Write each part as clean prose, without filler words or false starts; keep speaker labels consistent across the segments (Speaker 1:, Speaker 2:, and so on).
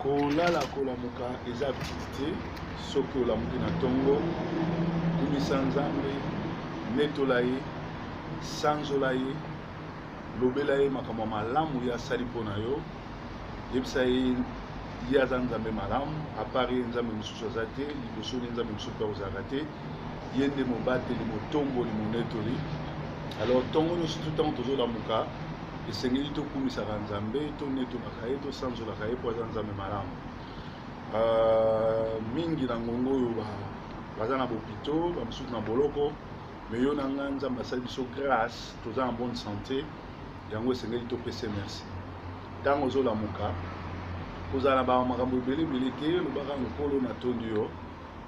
Speaker 1: kolala kolamuka eza activité soki olamuki na tongo kumisa nzambe netola ye sanzola ye lobela ye makambo malamu ya asali mpo na yo yebisa ye ye aza nzambe malamu apart ye nzambe mosusu aza te liboso ni nzambe mosusu mpe kozalaka te ye nde mobateli motomboli monetoli. Alors ntongo nyonso tout ntango tozolamuka esengeli tokumisaka nzambe tonetolaka ye tosanzolaka ye mpo aza nzambe malamu. Mingi na ngongo oyo baza na bopito bamosusu na boloko me yo na nga nzambe asali biso grâce toza en bonne santé yango esengeli topesa merci. Ntango ozolamuka kozala na bamakambo ebele te lobaka nkolo na tondi yo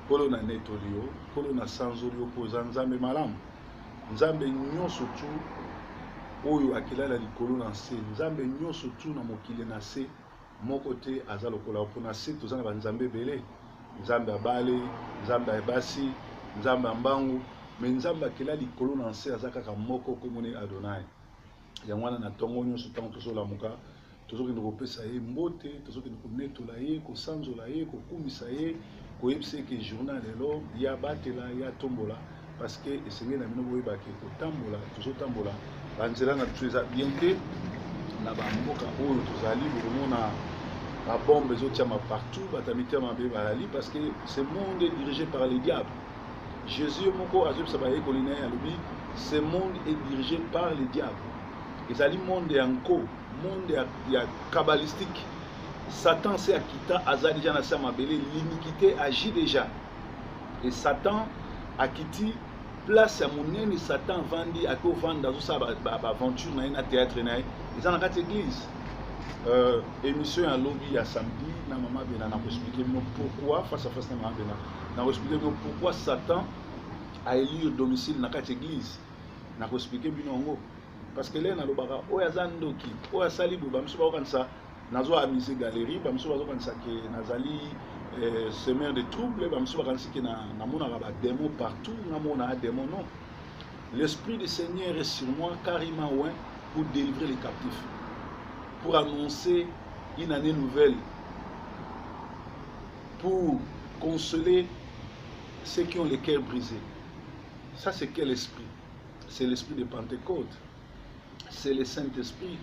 Speaker 1: nkolo na netoli yo nkolo na sanzoli yo mpo oza nzambe malamu. Nzambe nyonso tu oyo akilala likolo na se nzambe nyonso tu na mokili na se moko te aza lokola mpo na se toza na banzambe ebele nzambe abale nzambe ayebasi nzambe ambangu me nzambe akila likolo na se aza kaka moko komoni Adonai. Yango wana na ntongo nyonso ntango tozolamuka tozokende kopesa ye mbote tozokende konetola ye kosanzola ye kokumisa ye koyebisa eke journal lelo ya batela ya tombola parce que esengeli na bino boyebake kotambola tozotambola banzela na biso eza bien te na bamboka oyo tozali bokomona babombe ezotiama partout batamite ya mabe balali parce que ce monde est dirigé par le diable. Jésus moko azoyebisa bayekoli na ye alobi ce monde est dirigé par le diable. Ezali monde ya nko monde ya kabbalistique. Satan se akita aza déjà na se mabele l'iniquité agit déjà et Satan akiti place ya monene Satan vandi akovanda azosala baaventure na ye na théâtre na ye eza na kati église. Émission ya lobi ya samedi na mama bena na koexpliquer bino pourquoi face à face na mama bena na koexpliquer bino pourquoi Satan a élu domicile na kati église na koexpliquer bino ngo parce que là na lobaka oyo aza ndoki oyo asali boye bamiso bakokanisa nazo amise galerie bamiso bazokanisa ke nazali semeur de trouble bamiso bakanisi ke namonaka badémon partout namona démon. Non, l'esprit du Seigneur est sur moi car il m'a oint pour délivrer les captifs, pour annoncer une année nouvelle, pour consoler ceux qui ont les cœurs brisés. Ça c'est quel esprit? C'est l'esprit de Pentecôte. C'est le Saint-Esprit.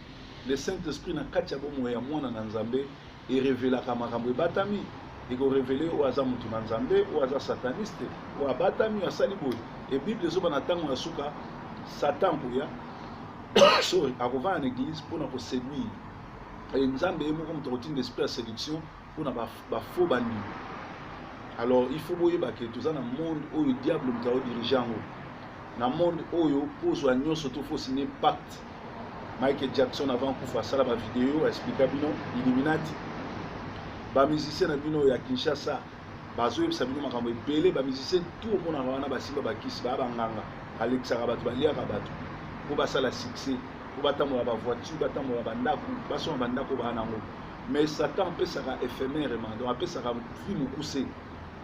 Speaker 1: Le Saint-Esprit na kati ya bomo ya mwana na nzambe e révélaka makambo ebatami eko révéler o aza mutu na nzambe o aza sataniste o abatami asali boye e Bible ezoba na ntango ya suka Satan boya sorry akovana na église mpona koséduire e nzambe ye moko moto akotinda esprit ya séduction mpona bafaux bandimi. Alors il faut boyeba ke toza na monde oyo diable moto aodirige yango na monde oyo pozwa nyonso to faut signer pacte. Michael Jackson avant kufa sala ba vidéo expliquer bino Illuminati ba musicien na bino ya Kinshasa bazoyebisa bino makambo ebele ba musicien tout mpona wana basimba bakisi babanganga alexaka bato baliaka bato po basala succès po batambola bavoiture batambola bandako basoma bandako banango. Mais Satan apesaka éphémèrement donc apesaka fi mokuse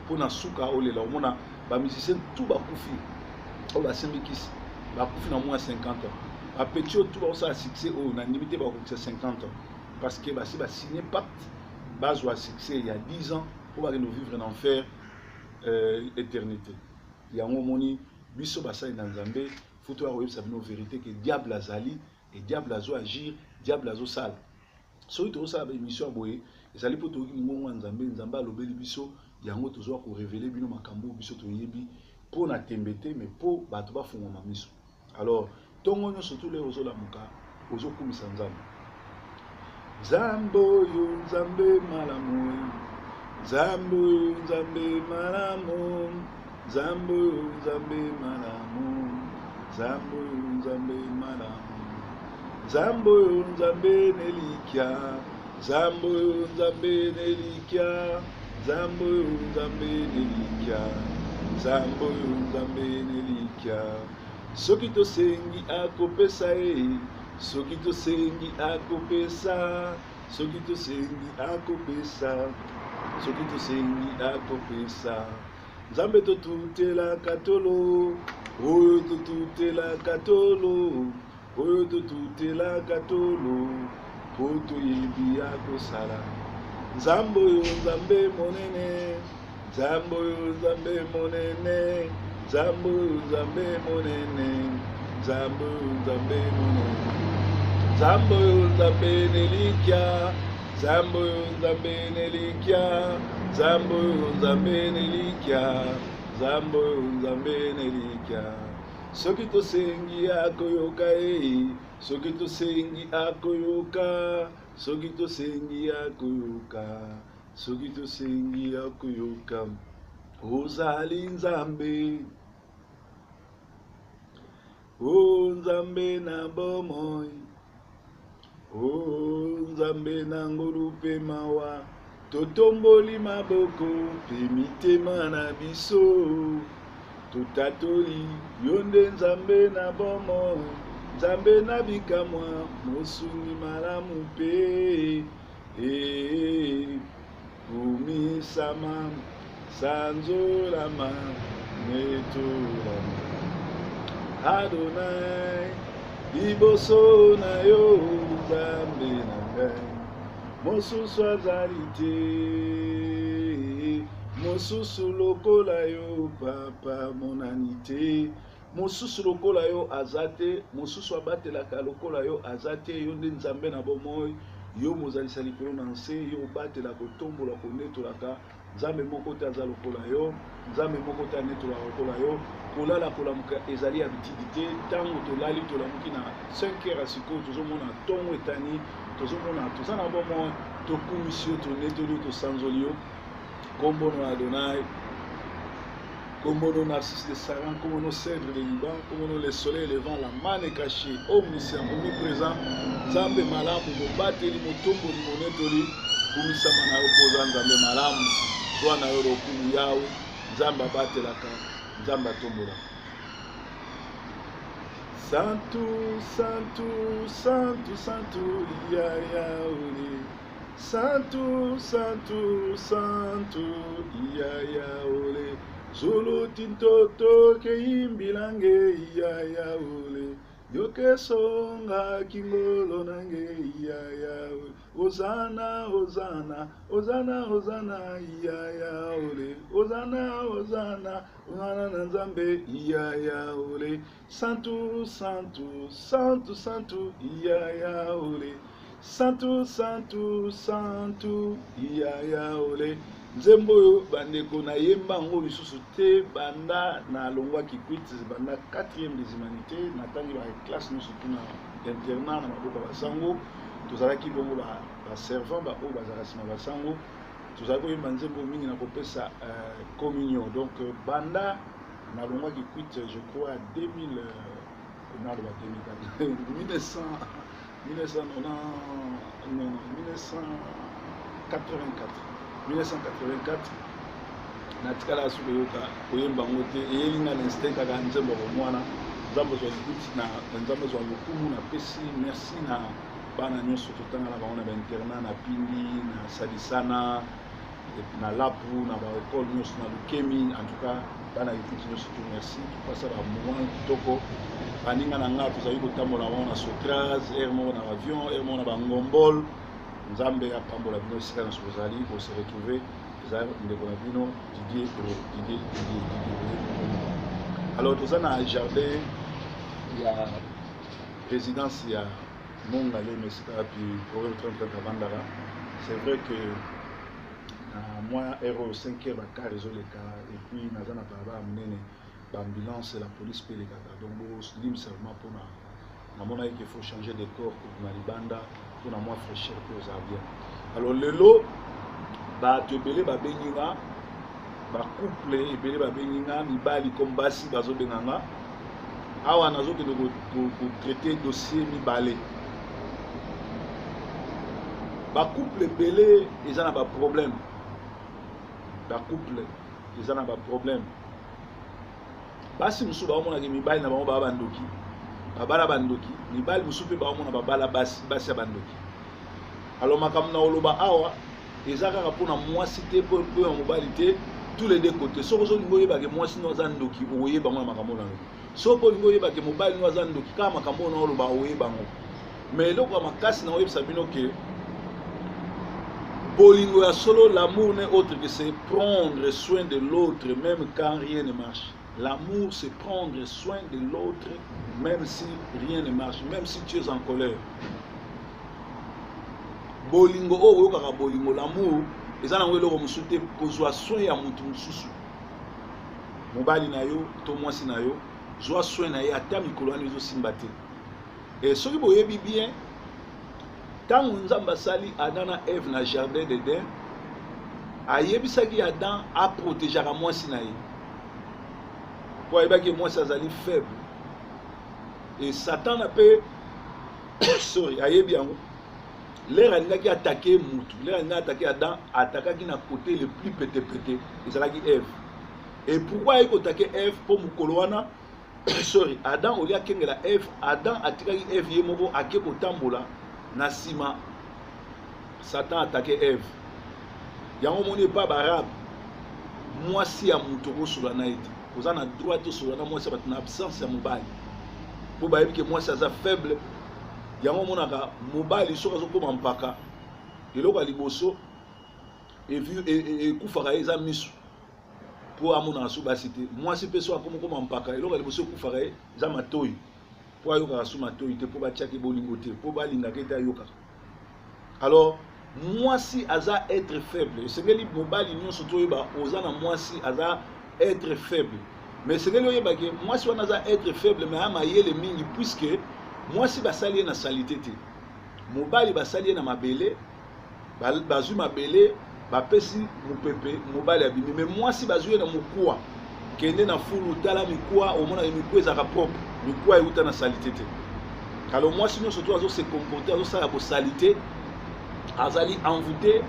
Speaker 1: mpona suka olela omona ba musicien tout bakufi oyo basimbikisi bakufi na moins 50 ans apeti oyo tout bakosala succès oyo na ndimi te bakokisa 50 ans parce que basi basigne pacte bazwa succès il y a 10 ans po bakende vivre en enfer éternité. Yango omoni biso basali na nzambe futu akoyebisa bino vérité ke diable azali et diable azo agir diable azosala soki tozosala baémission ya boye ezali mpo toyoki mongongo ya nzambe nzambe alobeli biso yango tozwa korévele bino makambo biso toyebi mpo na tembe te mais mpo bato bafungwama miso. Alors ntongo nyonso tu lelo ozolamuka ozokumisa nzambe nzambe oyo nzambe malamu nzambe oyo nzambe malamu nzambe oyo nzambe malamu nzambe oyo nzambe malamu nzambe oyo nzambe nelikya nzambe oyo nzambe nelikya nzambe oyo nzambe nelikya nzambe oyo nzambe nelikya soki tosengi akopesa ye soki tosengi akopesa soki tosengi akopesa soki tosengi akopesa nzambe totutelaka tolo oyo totutelaka tolo oyo totutelaka tolo po toyebi akosala Nzambe oyo Nzambe monene, Nzambe oyo Nzambe monene, Nzambe oyo Nzambe monene, Nzambe oyo Nzambe monene, Nzambe oyo Nzambe nelikya, Nzambe oyo Nzambe nelikya, Nzambe oyo Nzambe nelikya, Nzambe oyo Nzambe nelikya. Soki tosengi akoyoka soki tosengi akoyoka, soki tosengi akoyoka, soki tosengi akoyoka, ozali Nzambe, o Nzambe na bomoi, o Nzambe na ngolu pe mawa, totomboli maboko pe mitema na biso, totatoli yonde Nzambe na bomoi, Nzambe na bikamwa mosungi malamu pe kumisama sanzolama netolama. Adonai liboso na yo Nzambe na ngai, mosusu azali te, mosusu lokola yo papa monani te, mosusu lokola yo azate, mosusu abatelaka lokola yo azate, yo nde Nzambe na bomoi, yo mozalisa likolo na nse, yo obatela kotombola konetolaka. Nzambe moko te aza lokola yo, Nzambe moko te anetolaka lokola yo. Kolala kolamuka ezali ya bitidi te, ntango tolali tolamuki na 5 heures ya sikoyo, tozomona ntongo etani, tozomona toza na bomoi, tokumisi yo, tonetoli yo, tosanzoli yo. Kombono Adonai, Kombono Narcisse de Saran, Kombono Cèdre de Liban, Kombono le soleil levant, la manne cachée, omniscient, omniprésent, Nzambe malamu, mobateli, motomboli, monetoli, kumisama na yo poza Nzambe malamu, zwa na yo lokumu yawe, Nzambe abatelaka, Nzambe atombola. Santu, Santu, Santu, Santu, ya Yaouli. Santu, Santu, Santu, ya Yaouli. Zulu tintoto ke imbilange ya Yaouli. Yoke songa kingolo nange ya Yaouli. Ozana, Ozana, Ozana, Ozana, ya Yaouli. Ozana, Ozana, Ozana na Nzambe ya Yaouli. Santu, Santu, Santu, Santu, ya Yaouli. Santu, Santu, Santu, ya Yaouli. Nzembo oyo bandeko na yemba ngo lisusu te, banda na longwa kikwiti, banda 4e des humanités, na tangi ba classe nyonso tuna internat na maboko basango, tozalaki bongo ba servant ba oyo bazalaka nsima basango, tozalaki koyemba nzembo mingi na kopesa communion. Donc banda na longwa kikwiti, je crois 2000 na ba 1984 natikala asuku yoka koyemba ngo te, eyelinga na instinct kaka nzembo ko mwana Nzambe zwa likuti na Nzambe zwa lokumu na pesi merci na bana nyonso totanga na bango na internat na Pindi na Sadisana na Lapu na ba école nyonso na Lukemi. En tout cas bana likuti nyonso tout merci, tupasa ba moment kitoko baninga na nga tozali kotambola bango na Socrate, air moko na avion, air moko na bangombol. Nzambe apambola bino esika nyonso bozali kose retrouver eza ndeko na bino Didier. Alors toza na jardin ya résidence ya Mongale Mesika puis Proverbe 33 Bandara. C'est vrai que moi héros 5 heures ba ezoleka et puis naza na baba munene ba ambulance la police pelekaka, donc lim serment pour na mona qu'il faut changer de corps pour na libanda pour na moi fraîcheur pour ça bien. Alors lelo ba tebele ba benginga ba couple ebele ba benginga mibali comme basi bazo benganga awa nazo ke ko traiter dossier mibale. Ba couple belé ils en a pas problème. Ba couple ils en a pas problème. Basi musu ba omona ke mibali na bango ba bandoki. Babala bandoki, mibali musu pe ba omona babala basi ya bandoki. Alors makambo na oloba awa ezaka kapona mwasi te po ya mobali te, tous les deux côtés. Soko so lingo yeba ke mwasi no za ndoki oyeba mwa makambo na ngo. Soko lingo yeba ke mobali no za ndoki kama makambo na oloba oyeba ngo. Mais eloko makasi na oyebisa bino ke Bolingo ya solo, l'amour n'est autre que c'est prendre soin de l'autre même quand rien ne marche. L'amour, c'est prendre soin de l'autre même si rien ne marche, même si tu es en colère. Bolingo, oh, bolingo, l'amour, et ça, on a musuté, kozwa soin ya mutu mususu. Mobali na yo, to mwasi na yo, zwa soin na ye, ata mikolo wana ezo simbate. Et soki boyebi bien, tant Nzamba sali Adam na Ève na jardin d'Éden, ayebisaki Adam a protéger mwasi na ye. Pour ayebaki mwasi azali faible. Et Satan a pe sorry, ayebi yango. L'air alingaki attaquer mutu, l'air alingaki attaquer Adam, attaquaki na côté le plus pété, ezalaki Ève. Et pourquoi il a attaqué Ève pour mukolo wana? Sorry, Adam olia kengela Ève, Adam atikaki Ève yemoko ake kotambola na sima. Satan attaqué Ève. Yango moni pas barabe. Mwasi ya mutu ko solana ete. Oza na droit to solana mwasi ba na absence ya mobali. Po ba yebi ke mwasi aza faible. Yango monaka mobali soka zo koma mpaka. Eloko liboso e kufaka eza misu. Po amona su basité. Mwasi peso akomo koma mpaka. Eloko liboso kufaka eza matoyi. Po ayoka su matoyi te po ba tiaki bolingo te. Po ba linga keta yoka. Alors mwasi aza être faible. Sengeli mobali nyonso to yeba ozana mwasi aza être faible. Mais sengeli oyeba ke mwasi wana aza être faible mais ama yele mingi puisque mwasi basali na salité te. Mobali basali na mabele, bazu mabele, bapesi mupepe, mobali abimi. Mais mwasi bazu na mukua. Kende na fulu tala mikua, omona mikua ezaka propre. Mikua euta na salité te. Alors mwasi nyonso to azo se comporter, azo sala bo salité. Azali envoûté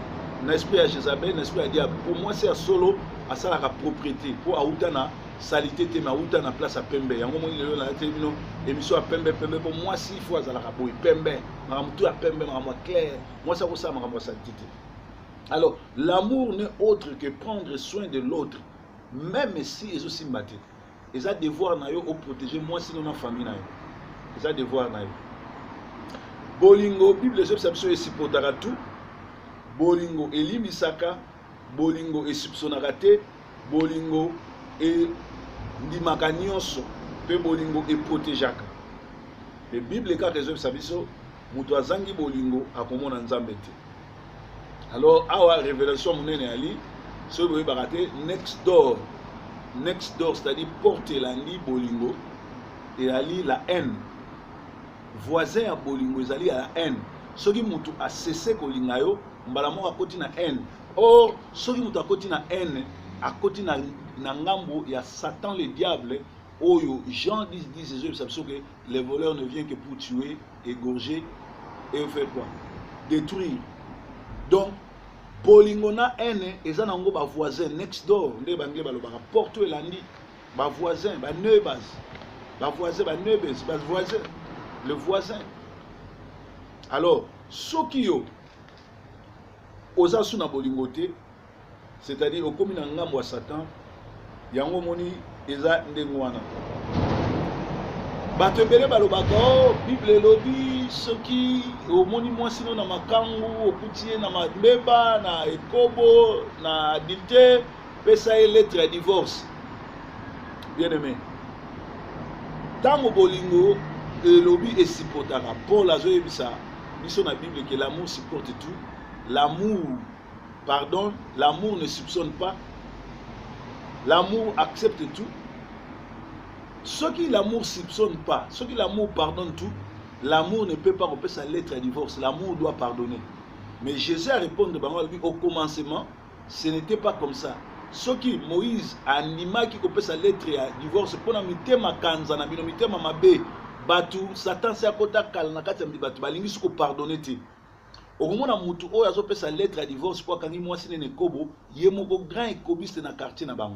Speaker 1: l'esprit à Jézabel, l'esprit à diable. Pour moi c'est solo à ça la propriété pour autant na salité te mais autant na place à pembe. Yango moni lelo na termino émission à pembe pour moi si fois à la boy pembe, maramtu à pembe maramwa clair. Moi ça pour ça maramwa salité. Alors l'amour n'est autre que prendre soin de l'autre même si ils aussi maté. Ils ont devoir na yo au protéger moi si dans famille na yo. Ils ont devoir na yo. Bolingo, Bible les exceptions et sipotaka tout. Bolingo elimisaka, bolingo et soupçonnarate, bolingo et ndimaka nyonso, pe bolingo et protégeaka. Le Bible ka les exceptions, mutu azangi bolingo akomona nzambe te. Alors awa révélation munene ali, so boye barate next door. Next door c'est-à-dire porter landi bolingo et ali la haine. Voisin à bolingo ezali à la haine. Soki mutu a cessé kolinga yo, mbala moko akoti na haine. Or soki mutu akoti na haine, akoti na ngambo ya Satan le diable. Oyo Jean 10 que les voleurs ne viennent que pour tuer, égorger et faire quoi? Détruire. Donc bolingo na haine eza nango ba voisin next door nde bange balobaka porte elandi ba voisin ba neighbors ba voisin ba neighbors ba voisin le voisin. Alors, Sokio, ozasu na bolingote, c'est-à-dire au komi na ngambo Satan, yango moni eza ndengwana. Bato ebele balobaka oh Bible lobi soki omoni mwasi no na makangu okutie na mabeba na ekobo na adultère pesa ye lettre ya divorce. Bien aimé. Tango bolingo et lobby et supportera. Paul a joué ça. Ils dans la Bible que l'amour supporte tout. L'amour pardonne. L'amour ne soupçonne pas. L'amour accepte tout. Ce qui l'amour soupçonne pas, ce qui l'amour pardonne tout, l'amour ne peut pas repasser sa lettre à divorce. L'amour doit pardonner. Mais Jésus a répondu au commencement, ce n'était pas comme ça. Ce qui Moïse a animé qui repasser sa lettre à divorce pour n'amiter ma kanza, n'amiter ma mabe. Batu Satan se akota kala na kati ya batu balingi siko pardonner te. Okomona mutu oyo azopesa lettre à divorce kwa kangi mwasi nene kobo ye moko grand écobiste na quartier na bango.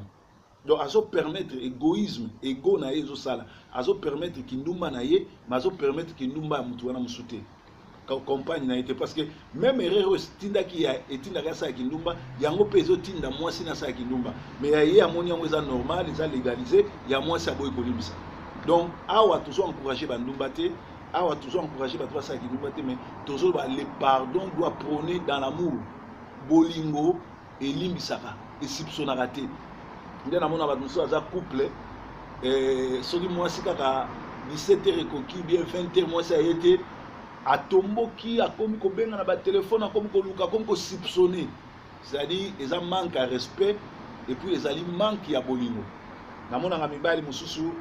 Speaker 1: Donc azo permettre égoïsme ego na yezo sala azo permettre kindumba na ye mais azo permettre kindumba mutu wana musute compagne na été parce que même erreur tinda ki ya etinda ka sa kindumba yango pezo tinda mwasi na sa kindumba mais ya ye amoni yango eza normal eza légalisé ya mwasi aboy kolimisa. Donc, awa toujours encourager bandumba te, awa toujours encourager batwa sa kindumba te, mais toujours le pardon doit prôner dans l'amour. bolingo elimbisaka esipsonaka te nde namona bato mosusu aza couple soki mwasi kaka 17h ekoki bien 20h mwasi aye te atomboki akomi kobenga na batelefone akomi koluka akomi kosipsone c'est-à-dire eza manque ya respect et puis ezali manque ya bolingo namonaka mibali mosusu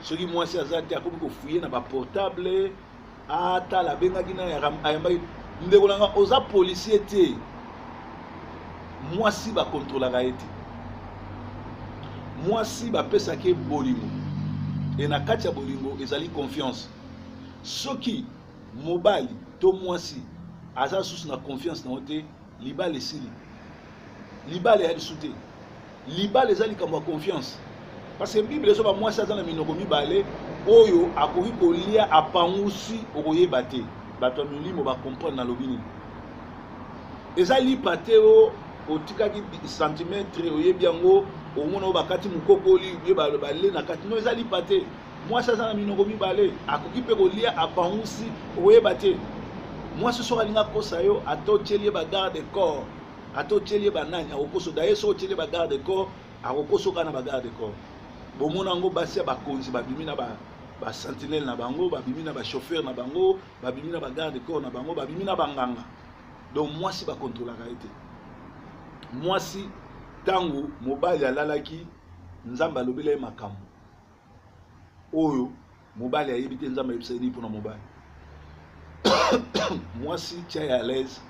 Speaker 1: soki mwasi aza te akomi kofuye na baportable atala abengaki na ayambaki ndeko nanga oza policier te mwasi bakontrolaka ye te mwasi bapesaki bolingo e na kati ya bolingo ezali confiance soki mobali to mwasi aza susu na confiance na yo te libala esili libala ya lisu te libala eza likambo ya confiance parce que bible ezoba mwasi aza na minoko mibale oyo akoki kolia apangusi okoyeba te bato ya milimo bacomprendre na lobi nini eza lipa te o otikaki centimetre oyebi yango omona oyo bakati mokokoli ye bale na kati no eza lipa te mwasi aza na minoko mibale akoki mpe kolia apangusi okoyeba te mwasi soki alingi akosa yo ata otieli ye bagarde corps ata otieli ye banani akokoso daye soki otieli ye bagarde corps akokoso kaka na bagarde corps bomona yango basi ya bakonzi babimi na basentinele na bango babimi na bachauffeur na bango babimi na bagarde corps na bango babimi na banganga donc mwasi bakontrolaka ye te mwasi ntango mobali alalaki nzambe alobela ye makambo oyo mobali ayebi te nzambe ayebisa ye nini mpona mobali mwasi tia ye à l'aise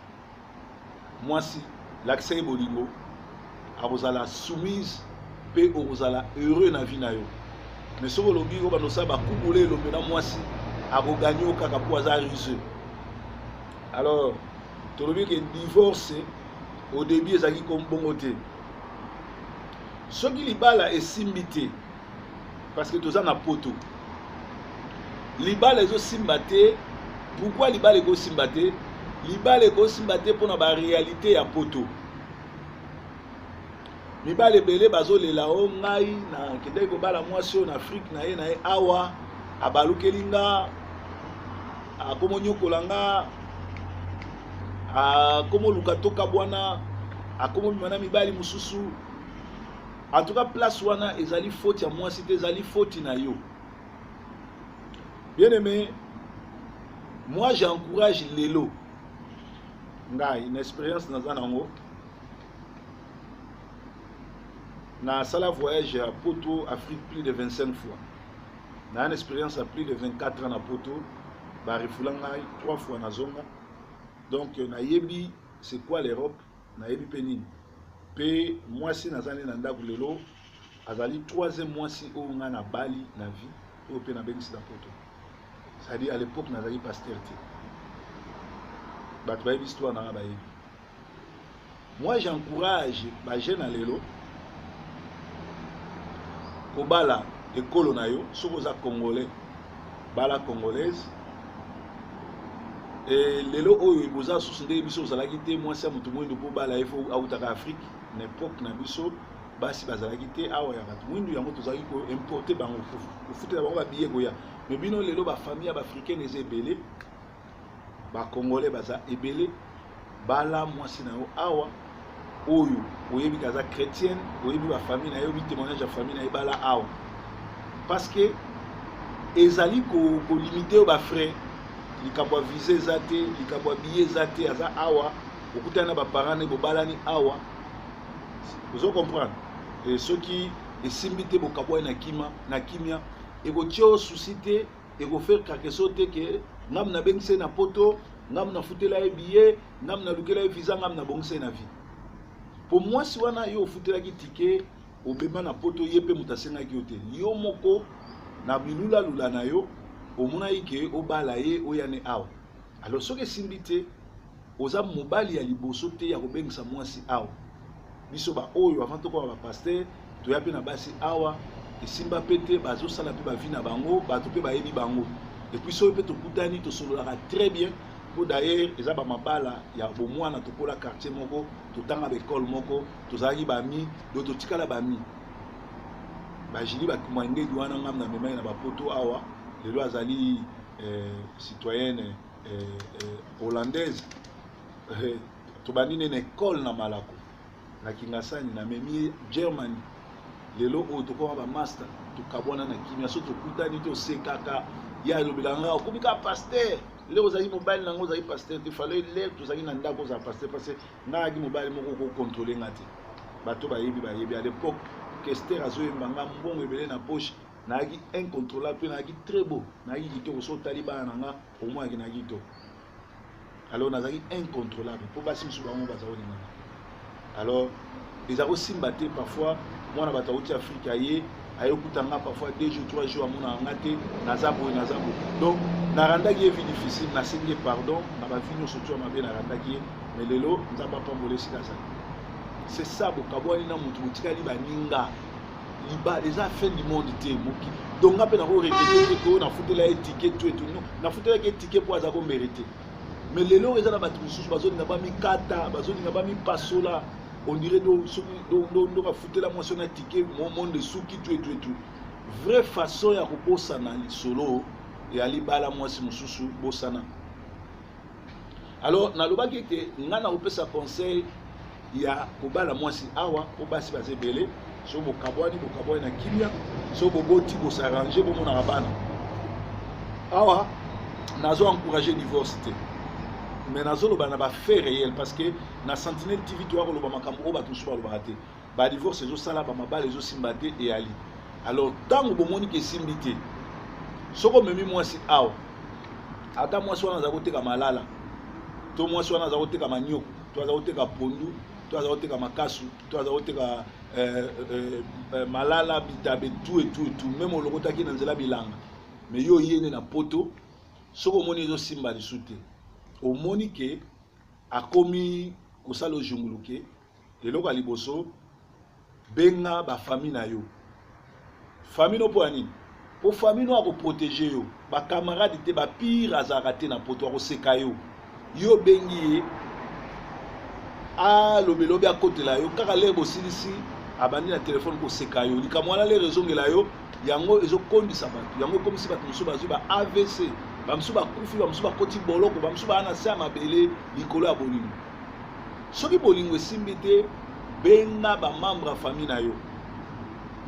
Speaker 1: mwasi lakisa ye bolingo akozala soumise mpe okozala heureux na vie na yo mais soki olobi oyo bandosala bakubula elombe na mwasi akoganye yo kaka mpo aza ruseux alors tolobi ke divorce au début ezalaki kombongo te soki libala esimbi te parce que toza na poto libala ezosimba te pourquoi libala ekosimba te libala ekosimba te mpona baréalité ya poto mibala ebele bazolela o ngai na kendeki kobala mwasi oyo na afrique na ye awa abalukeli nga akomonyokola nga akomoluka toka bwana akomobima na mibali mosusu en tout cas place wana ezali faute ya mwasi te ezali faute na yo bien aimé moi j'encourage lelo ngai une expérience naza nango na sala voyage à Poto Afrique plus de 25 fois na une expérience à plus de 24 ans na Poto ba refula ngai 3 fois na zonga donc na yebi c'est quoi l'Europe na yebi penini pe mwasi nazali na ndako lelo azali 3e mwasi oyo nga na Bali na vie oyo pe na bengisi na Poto c'est-à-dire à l'époque nazali pasteur te bato bayebi histoire nanga bayebi moi j'encourage bajeune na lelo kobala ekolo na yo soki oza congolais bala congolaise et lelo oyo boza susu ndenge biso ozalaki te mwasi ya moto mwindu mpo bala ye fo autaka afrique na époque na biso basi bazalaki te awa ya bato mwindu yango tozalaki koimporte bango kofutela bango babiye koya me bino lelo bafamille ya baafricaine eza ebele bacongolais baza ebele bala mwasi na yo awa oyo oyebi kaza chrétienne oyebi bafamille na yo oyebi témoignage ya famille na ye bala awa parce que ezali kolimite yo bafrère likambo ya vise eza te likambo ya biye eza te aza awa okutani na baparent ne bobalani awa ozo comprendre et soki esimbi te bokabwa na kimia ekotia o souci te ekofaire kakeso te ke ngam na bengise na poto ngam na futela ye biye ngam na lukela ye visa ngam na bongise na vie po mwasi wana yo ofutelaki tike obema na poto ye mpe moto asengaki yo te yo moko na bilulalula na yo omonaki ke obala ye oyane awa alors soki esimbi te oza mobali ya liboso te ya kobengisa mwasi awa biso baoyo avant tokoma bapaster toya mpe na basi awa esimba mpe te bazosala mpe bavi na bango bato mpe bayebi bango epuis soki mpe tokutani tosololaka très bien po d'ailleurs eza bamabala ya bomwana tokola quartier moko totanga baekole moko tozalaki bami do totikala bami bajili bakumangeli wana ngam na memai na bapoto awa lelo azali citoyenne hollandaise tobandi na école na Malako na Kingasani na memi Germany lelo o tokoma ba master tukabwana na kimia so tokutani to sekaka ya lobelanga okomika pasteur leo ozali mobile nango ozali pasteur te fallait leo tozali na ndako za pasteur parce que ngaki mobile moko ko contrôler ngati bato bayebi à l'époque Kester azoyemba nga mbongo ebele na poche naki incontrôlable naki très beau naki kitoko so taliba nanga au moins naki to alors nazaki incontrôlable pour basi musu bango bazawoni ngana alors les avons simbaté parfois moi na bato uti Afrika ye ayokutanga parfois 2 jours 3 jours amona ngate nazabo donc na randaki vie difficile na sengi pardon na ba vie surtout mabe na randaki mais lelo nzamba pambole sikasa c'est ça bokabwani na mutu mutikali baninga liba déjà fin du monde té moki donc ngape na ko répéter que na foutela étiquette tout et tout non na foutela étiquette pour azako mériter mais lelo eza na batu mususu bazoni na ba mikata bazoni na ba mi pasola on dirait do ka foutela motion na ticket mon monde de souki tout et tout vraie façon ya koposana lisolo et ali bala mwasi mususu bosana alors na lobaki ke ngana opesa conseil ya kobala mwasi awa obasi bazebele so bokabwani na kimia so boboti bo s'arranger bo mona bana awa nazo encourager divorce te mais nazo lo bana ba fait réel parce que na Sentinelle TV to ko lo ba makambo o ba tout so lo ba te ba divorce zo sala ba mabale zo simbate et ali alors tango bo moni ke simbité soko memi mwasi awa ata mwasi wana za koteka malala to mwasi wana za koteka manyoko to za koteka pondu to za koteka makasu to za koteka malala bitabe tout et tout même on lokota ki na nzela bilanga mais yo yene na poto soko moni zo simba lisute au monique a commis kosalo junguluke lelo ka liboso benga ba famille na yo famille no po ani po famille no ko protéger yo ba camarade te ba pire azarate na poto ko seka yo bengi a lobelobi a côté la yo kaka le bosilisi abandi na téléphone ko seka yo likamwana le raison ngela yo yango ezo kondisa batu yango comme si batu musu bazu ba AVC bamsu ba kufi bamsu ba koti boloko bamsu ba ana sa mabele likolo ya bolingo soki bolingo esimbite benga ba membre famille na yo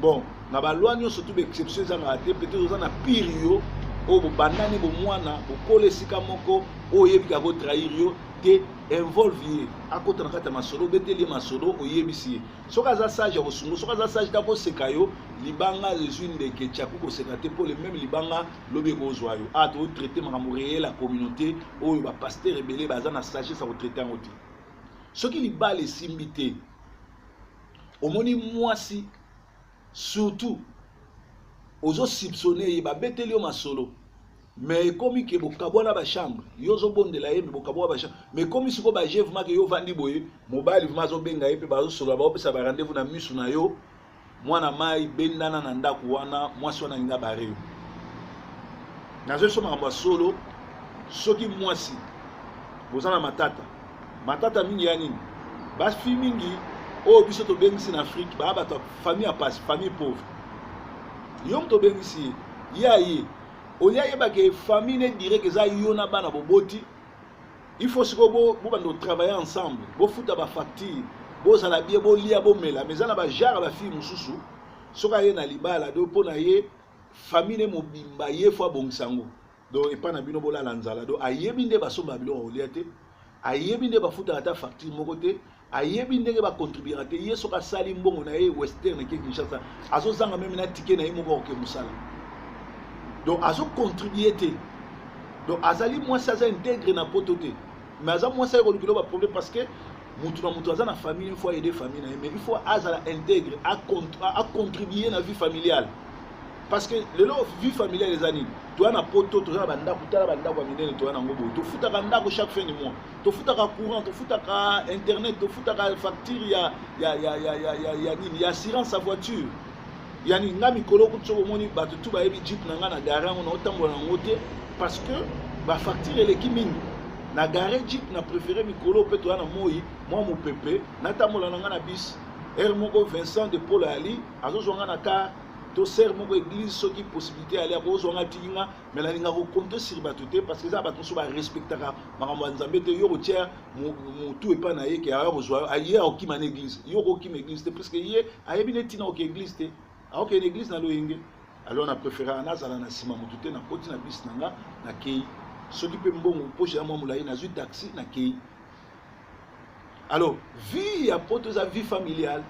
Speaker 1: bon na ba loi nyonso tout exception za ngate peut-être za na pire yo o bo bandani bo mwana bo kole sika moko o yebika ko trahir yo te involve akota na kata masolo beteli masolo o yebisi soka za sage ya bosungu soka za sage ta ko sekayo libanga lesune de ketchaku ko sekate pour le même libanga lobe ko zoyo a to traiter makambo réel la communauté o ba pasteur rebelle baza na sage sa ko traiter en oti soki libale simbité omoni mwasi surtout ozo soupçonner ba beteli o masolo mais comme que bokabona ba chambre yozo bondela yembe bokabona ba chambre mais comme si ko ba je vraiment que yo vandi boye mobile vraiment zo benga yepe ba zo solo ba opesa ba rendez-vous na misu na yo mwana mai bendana na ndako wana mwasi wana nga bare yo nazo soma ba solo soki mwasi bozana matata mingi ya nini ba fi mingi o biso to bengisi na Afrique ba ba famille a passe famille pauvre yom to bengisi yayi olia yeba ke famille ne dirait que ça yona bana boboti il faut se bo bando travailler ensemble bo futa ba facture bo sala bien bo lia bo mela mais ana ba jara ba fille mususu soka ye na libala do pona ye famille ne mobimba ye fo bongisango do e pa na bino bola lanzala do ayebi nde ba somba bilo olia te ayebi nde ba futa ata facture moko te ayebi ndenge ba contribuer te ye soka sali mbongo na ye western ke Kinshasa azo zanga même na ticket na ye moko ke musala donc azo contribuer te donc azali moi ça intègre na pototé mais aza moi ça ko likolo ba problème parce que mutu aza na famille il faut aider famille na mais il faut azala intègre à contribuer na vie familiale parce que le vie familiale les années toi na poto to na banda kutala banda kwa minene to na ngobo to futa kanda ko chaque fin du mois to futa ka courant to futa ka internet to futa ka facture ya nini ya assurance sa voiture yani nga mikolo kutsoko moni batu tu ba yebi jeep na nga na garage na otambola na ngote parce que ba facture eleki mingi na garage jeep na préféré mikolo pe to na moi mo pepe na tambola na nga na bis moko Vincent de Paul Ali azo zonga na ka to sert mon église ce qui possibilité aller à bozonga tinga mais la linga ko compter sur batuté parce que ça ba to ba respectera makambo nzambe te yo rotier mo tout est pas na ye ke a rejoindre aye au ki man église yo ko ki église te parce que ye aye bine tina au église te a ok une église na lo yenge alors on a préféré anazala na sima mututé na koti na bis nanga na kei ce qui peut mbongo poche ya mo mulai na zu taxi na kei. Alors vie à porte de vie familiale.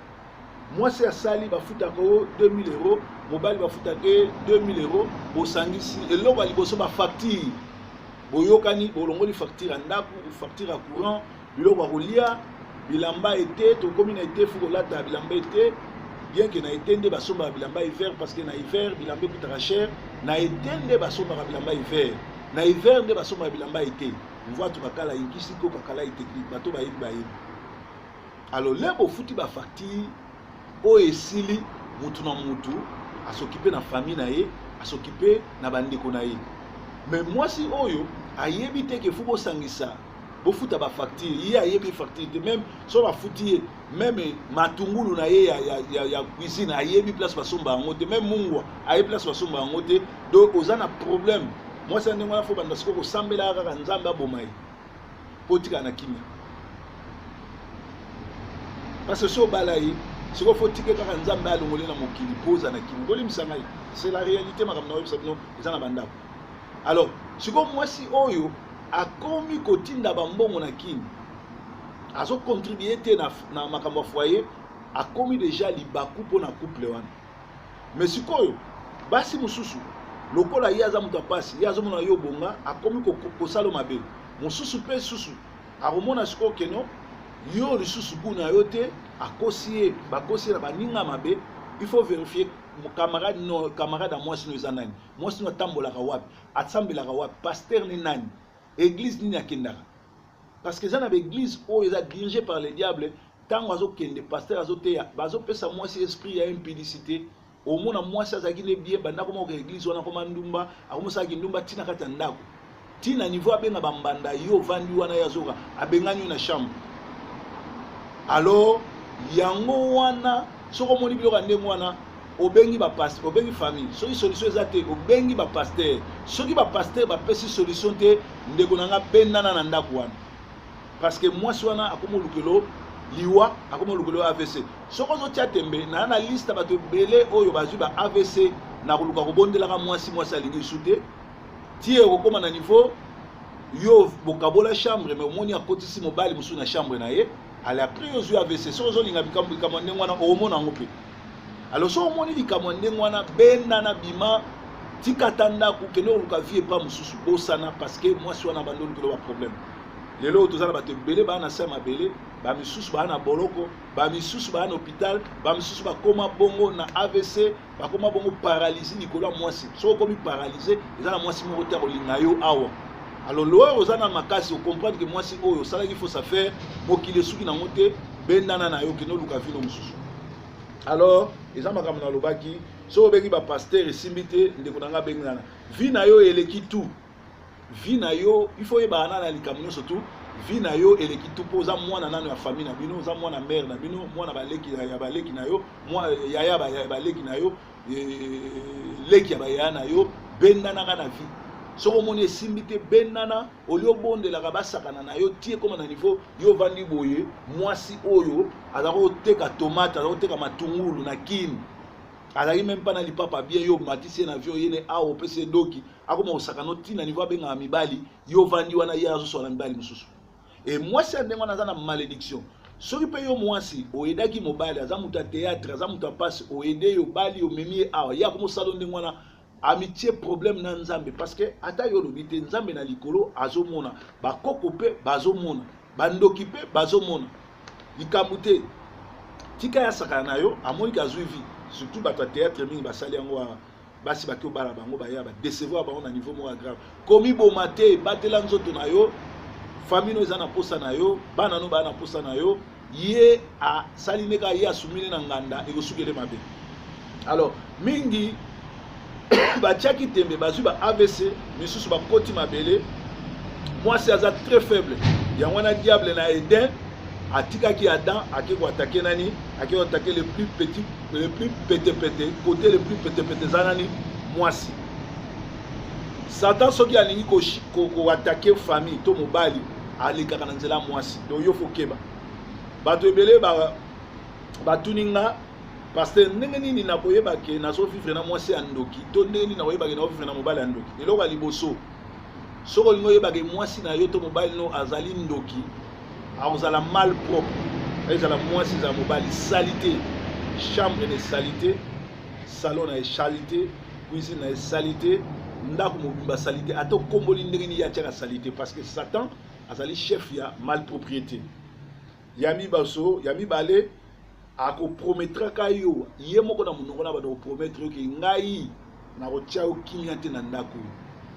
Speaker 1: Moi, c'est à Sali, bah, fout à 2000 €, mobile, bah, fout à 2000 €, au sangisi, et là, bah, il y a facture. Boyokani, bolongo li facture en dako, facture à courant, bilo ba rolia, bilamba été, to commune été, faut la ta bilamba été, bien que na été nde ba somba bilamba hiver parce que na hiver bilamba coûtera cher, na été nde ba somba bilamba hiver, na hiver nde ba somba bilamba été. On voit tout bakala inkisi ko bakala technique, bato ba yebi ba yebi. Alors là, bo futi ba facture o esili mutu na mutu a s'occuper na famille na ye a s'occuper na bandeko na ye mais moi si oyo ayebi te ke fuko sangisa bo futa ba facture ye ayebi facture de même so ba futi même matungulu na ye ya cuisine ayebi place ba somba ngote même mungwa ayebi place ba somba ngote donc ozana problème moi ça ndenge na fo banda siko ko sambela kaka nzambe abomai potika na kimia parce que so balayi ce qu'il faut dire que quand Nzambe a longolé na mokili pose na kini boli msangai c'est la réalité makamna oyo sabino ezana banda alors ce que moi si oyo a komi kotinda bambongo na kini azo contribuer te na makambo foyer a komi déjà libaku pour na couple wana mais ce que basi mususu lokola yaza muta pasi yazo mona yo bonga a komi ko salo mabe mususu pe susu a romona ce que non yo lisusu kuna yote akosie bakosie na baninga mabe il faut vérifier camarade no camarade à moi sino ezanani moi sino tambolaka wapi atsambelaka wapi pasteur ni nani église ni akendaka parce que zana église o eza dirigé par le diable tango azokende pasteur azoteya bazopesa moi si esprit ya impudicité au mona moi ça zaki ne bien banda ko moka église wana ko mandumba akomosa ki ndumba tina kata ndako tina niveau abenga bambanda yo vandi wana yazoka abengani na chambre. Alors yango wana soko moni biloko ndenge wana obengi ba pasteur obengi famille soki solution ezate obengi ba pasteur soki ba pasteur ba pesi solution te ndeko nanga bendana na ndako wana parce que moi wana akomo lukelo liwa akomo lukelo AVC soko zo tia tembe na liste ba to belé oyo bazui ba AVC na koluka ko bondelaka mwasi alingi sute tie okoma na niveau yo bokabola chambre mais omoni akotisi mobali musu na chambre na ye. Alors après aux AVC so zo linga bikambu kamande ngwana omona ngope alors so omoni likamande ngwana benana bima tikatanda ku keno luka vie pas mususu bosana parce que moi so na bandolo ko problème lelo tozala bato belé ba na sama belé ba misusu ba na boloko ba misusu ba na hôpital ba misusu ba koma bongo na AVC ba koma bongo paralysé nikolo mwasi so komi paralysé ezala mwasi mo ko linga yo awa. Alors l'oyo ozana makasi comprendre que moi si oyo ça qu'il faut ça faire mokile suki na ngote bendana na yo kino luka vino mususu. Alors ezama kamna lobaki so bengi ba pasteur esimbite ndeko nanga bengana vi na yo eleki tout vi na yo il faut yeba na likamno surtout vi na yo eleki tout poza mwana nano ya famille na bino za mwana mère na bino mwana baleki ya baleki na yo mwa yaya baleki na yo leki ya bayana na yo bendana kana vi soko moni esimbite benana olio bondela kabasakana na yo tie koma na niveau yo vandi boye mwasi oyo azako teka tomate azako teka matungulu na kini azaki même pas na lipapa bien yo matisi na avion yene awo pese doki akoma osakano tina niveau benga mibali yo vandi wana ya zo so na mibali mususu et mwasi ndengo na za na malédiction soki pe yo mwasi oyedaki mobali azamuta théâtre azamuta passe oyede yo bali omemi awa ya komo salon ndengo na amitié problème na nzambe parce que ata yo lobité nzambe na likolo azomona bakoko pe bazomona bandoki pe bazomona likamute tika ya saka na yo amoni ka zuivi surtout bata théâtre mingi basali yango basi bakio bala bango baya ba décevoir bango na niveau mo grave komi bomate batela nzoto na yo famille no ezana posa na yo bana no bana posa na yo ye a salineka ye asumine na nganda ekosukele mabe. Alors mingi batiaki tembe bazui ba AVC misusu bakoti mabele moi c'est aza très faible ya wana diable na Eden atikaki Adam akeko attaquer nani akeko attaquer le plus petit pété côté le plus pété zanani mwasi. Satan soki alingi ko attaquer famille to mobali alekaka na nzela mwasi do yo fokeba bato ebele ba tuninga parce que ndenge nini na koyeba ke nazo vivre na mwasi andoki to ndenge nini na koyeba ke na vivre na mobali andoki eloko liboso soko lingo yeba ke mwasi na yo to mobali no azali ndoki akozala mal propre ezala mwasi za mobali salité chambre de salité salon na salité cuisine na salité ndako mobimba salité ato komboli ndenge ni ya tia salité parce que Satan azali chef ya malpropriété yami baso yami balé ako promettra kayo ye moko na munoko na ba do promettre ke ngai na ko tia o kimia te na ndako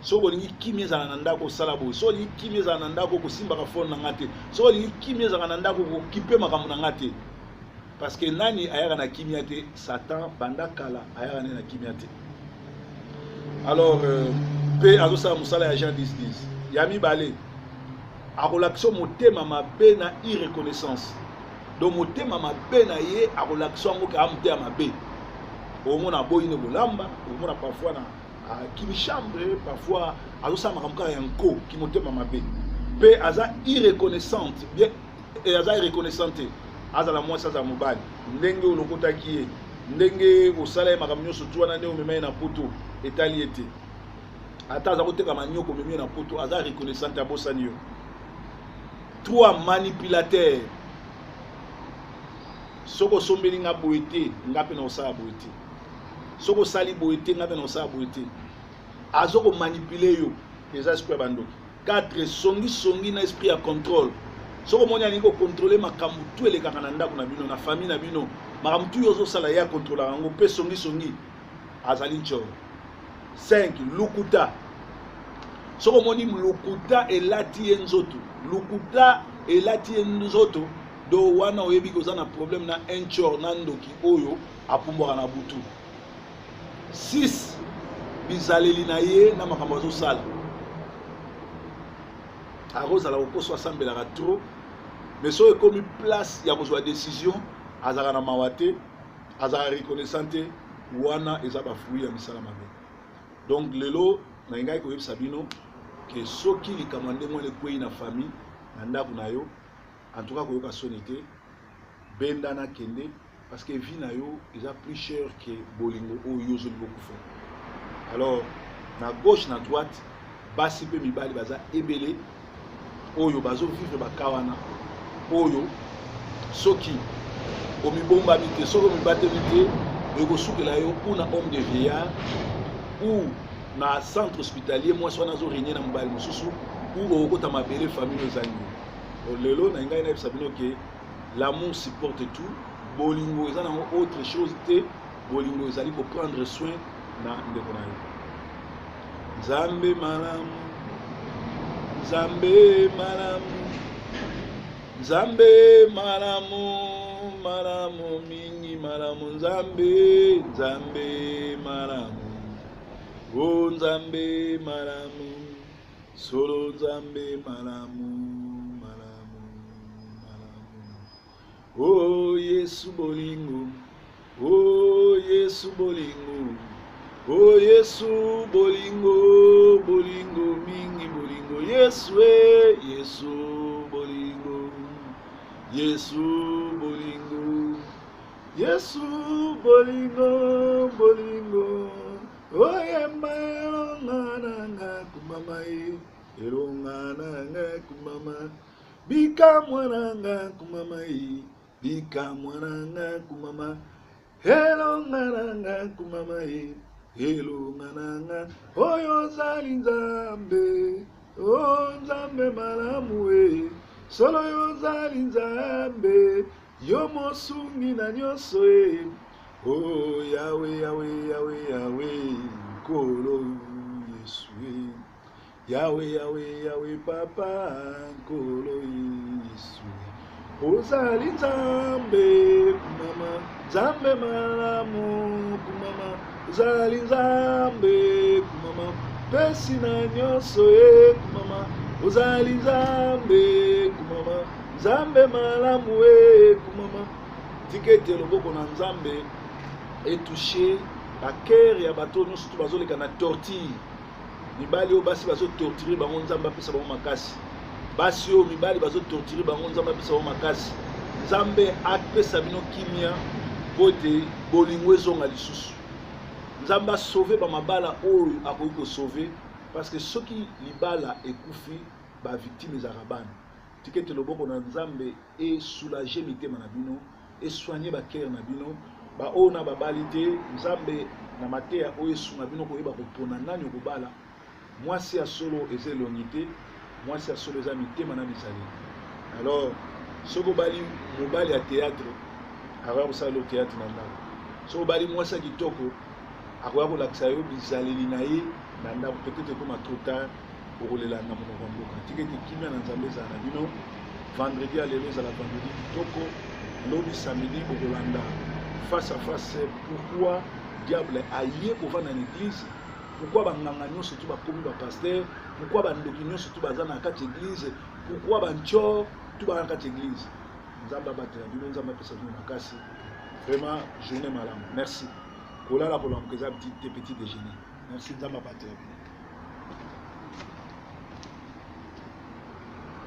Speaker 1: so bolingi kimia za na ndako sala bo so li kimia za na ndako ko simba ka fond na ngate so li kimia za na ndako ko kipe makamu na ngate parce que nani ayaka na kimia te Satan banda kala ayaka na kimia te. Alors pe azo sa musala ya Jean 10:10 yami balé a relation motema mabe na irreconnaissance donc motema mabe na ye a relation ngo ka motema mabe omona boyi ne bolamba omona parfois na kimi chambre parfois azo sa makamka ya nko ki motema mabe pe aza irreconnaissante bien et aza irreconnaissante aza la moi ça za mobali ndenge olokota ki ye ndenge osala makamnyo sotua na ndenge omema na poto etali ete ata aza koteka manyoko omemi na poto aza reconnaissante abosani yo. 3 manipulateur soko sombeli nga boete nga pe na osala boete soko sali boete nga pe na osala boete azoko manipuler yo eza esprit bandoki. 4 songi na esprit ya contrôle soko moni alingi ko contrôler makambu tu elekaka na ndako na bino na famille na bino makambu tu yozo sala ya contrôler yango pe songi azali ncho. 5 lukuta soko moni lukuta elati enzoto lukuta elati nzoto do wana oyebi koza na problème na enchor na ndoki oyo apumbwaka na butu. 6 bizaleli na ye na makambo azo sala akozala kokoso asambelaka trop mais so ekomi place ya kozwa décision azalaka na mawa te azalaka reconnaissante wana eza bafruit ya misala mabe. Donc lelo na ngai koyebisa bino ke soki likambo ndenge mwana ekwei na famille na ndako na yo en tout cas koyoka soni te benda na kende parce que vie na yo eza plus cher que bolingo oyo ozoli kokufa. Alors na gauche na droite basi pe mibali baza ebele oyo bazo vivre bakawana oyo soki omibombami te soki omibateli te ekosukela yo una homme de vieillard ou na centre hospitalier mwasi wana azo régner na mobali mosusu ou okota mabele famille ezangi lelo na ngai na yebisa bino ke l'amour supporte tout bolingo eza nango autre chose te bolingo ezali koprendre soin na ndeko na yo. Nzambe malamu Nzambe malamu Nzambe malamu malamu mingi malamu Nzambe malamu o Nzambe malamu solo Nzambe malamu oh Yesu bolingo oh Yesu bolingo oh Yesu bolingo bolingo mingi bolingo Yesu Yesu bolingo Yesu bolingo Yesu bolingo bolingo oh yamba elonga kumamai elonga kumama bika mwananga kumamai bika mwananga kumama elonga kumamai elonga oyo zali Nzambe o Nzambe malamu solo yo zali Nzambe yo mosungi na nyonso oh Yahweh Yahweh Yahweh Yahweh kolo Yesu Yahweh Yahweh Yahweh papa kolo Yesu ozali Nzambe kumama Nzambe malamu kumama ozali Nzambe kumama pesi na nyonso kumama ozali Nzambe kumama Nzambe malamu e kumama tikete loboko na Nzambe et touché la cœur ya bato nyonso to bazoleka na torture mibali oyo basi bazotorture bango Nzambe apesa bango makasi basi oyo mibali bazotorture bango Nzambe apesa bango makasi Nzambe apesa bino kimia po ete bolingo ezonga lisusu Nzambe asauve bamabala oyo akoki kosauve parce que soki libala ekufi bavictime ezalaka bana tikete loboko na Nzambe esoulage mitema na bino esoigne bakere na bino oyo na babali te Nzambe na mateya oyo esunga bino koyeba kopona nani okobala mwasi ya solo eza elongi te mwasi ya solo eza mitema na mizali alors soki obali mobali ya théâtre akoya kosala o théâtre na ndako soki obali mwasi ya kitoko akoya kolakisa yo bizaleli na ye na ndako peut-être ekoma trop tard okolela na monoko ya mboka tikete kimia na Nzambe ezala na bino vendredi ya lelo ezala vendredi kitoko lobi samedi bokolanda face à face pourquoi diable aye kovanda na église pourquoi banganga nyonso to bakomi bapasteur pourquoi bandoki nyonso to baza na kati église pourquoi bantior to baza na kati église Nzambe abatela bino Nzambe apesa bino makasi vraiment journée malamu merci kolala kolamuka eza petit déjeuner merci Nzambe abatela bino